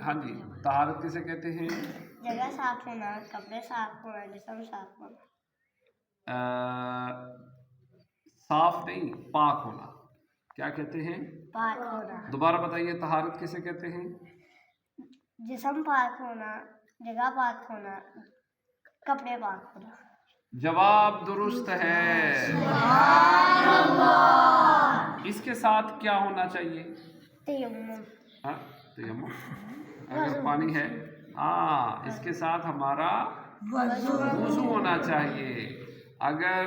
हाँ जी, तहारत किसे कहते हैं? जगह साफ होना, कपड़े साफ होना, जिस्म साफ होना। साफ नहीं, पाक होना क्या कहते हैं? पाक होना। दोबारा बताइए, तहारत किसे कहते हैं? जिस्म पाक होना, जगह पाक होना, कपड़े पाक होना। जवाब दुरुस्त है। इसके साथ क्या होना चाहिए? तयम्मुम। हाँ, तयम्मुम। अगर पानी है, हाँ, इसके साथ हमारा वुज़ू होना चाहिए। अगर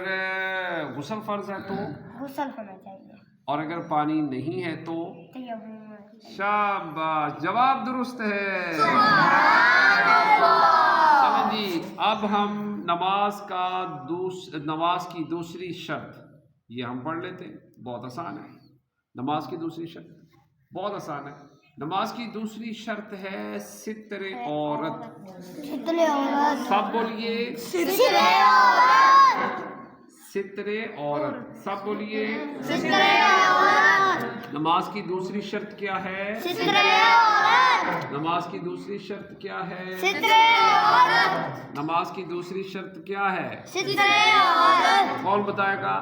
गुस्ल फर्ज है तो गुस्ल होना चाहिए। और अगर पानी नहीं है तो तयम्मुम होना चाहिए। शाबाश, जवाब दुरुस्त है। चलें जी, अब हम नमाज की दूसरी शर्त ये हम पढ़ लेते हैं। बहुत आसान है। नमाज की दूसरी शर्त बहुत आसान है। नमाज की दूसरी शर्त है सित्रे औरत। सित्रे औरत। सब बोलिए, सित्रे औरत। सित्रे औरत। सब बोलिए, सित्रे औरत। नमाज की दूसरी शर्त क्या है? सित्रे औरत। नमाज की दूसरी शर्त क्या है? सित्रे औरत। नमाज की दूसरी शर्त क्या है? सित्रे औरत। कौन बताएगा?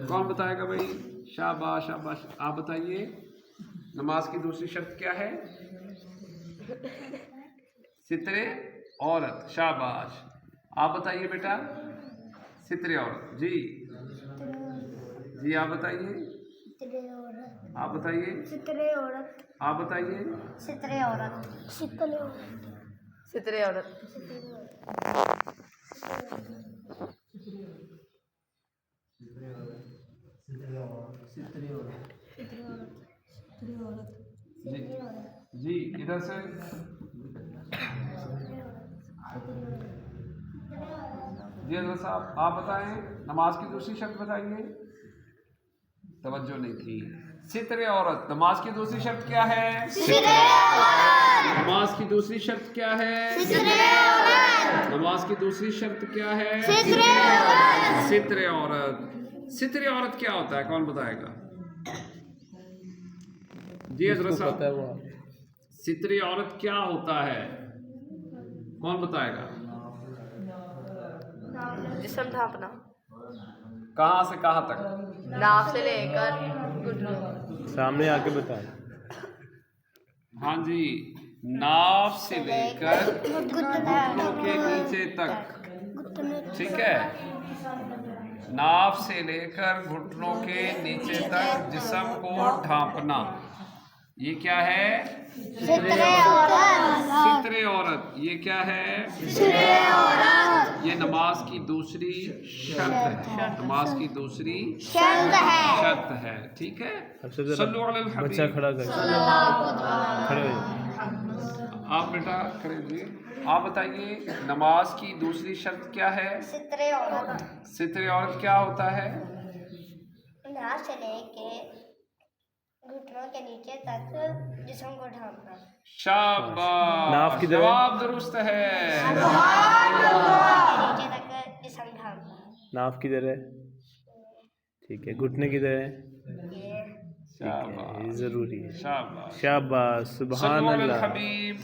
कौन बताएगा भाई? शाबाश शाबाश, आप बताइए, नमाज की दूसरी शर्त क्या है? सित्रे औरत। शाबाश, आप बताइए बेटा। सित्रे औरत। जी जी, आप बताइए। सित्रे औरत। आप बताइए। सित्रे औरत। आप बताइए। सित्रे औरत। सित्रे औरत। सितरे औरत। जी जी, इधर से। जी हज़रत साहब, आप बताएं, नमाज की दूसरी शर्त बताइए। तवज्जो नहीं की। सित्रे औरत, नमाज की दूसरी शर्त क्या है? सित्रे औरत। नमाज की दूसरी शर्त क्या है? सित्रे औरत। नमाज की दूसरी शर्त क्या है? सित्रे औरत। सित्रे औरत। सित्रे औरत क्या होता है, कौन बताएगा? जी हज़रत साहब, सित्रे औरत क्या होता है, कौन बताएगा? जिस्म ढांपना, कहाँ से कहाँ तक? नाक से लेकर घुटनों। सामने आके बताएं। हाँ जी, नाफ से लेकर घुटनों के नीचे तक। ठीक है, नाफ से लेकर घुटनों के नीचे तक जिस्म को ढांपना, ये क्या है? सित्रे औरत। सित्रे औरत। ये क्या है? सित्रे औरत। ये नमाज की दूसरी शर्त है। नमाज की दूसरी शर्त है। ठीक है, सल्लु अलल हबीब। बच्चा खड़ा कर, खड़े हो जाओ। आप बेटा खड़े होइए। आप बताइए, नमाज की दूसरी शर्त क्या है? सित्रे औरत। सित्रे औरत क्या होता है? नाक से लेके घुटनों के नीचे तक जिस्म को ढांपना। शाबाश, नाफ किधर है? जवाब दुरुस्त है। नीचे तक जिस्म ढांपना। नाफ किधर है? ठीक है, घुटने किधर है? ये ठीक है, ये जरूरी है। शाबाश। शाबाश, सुभान सल्लु अलल अल्लाह। हबीब।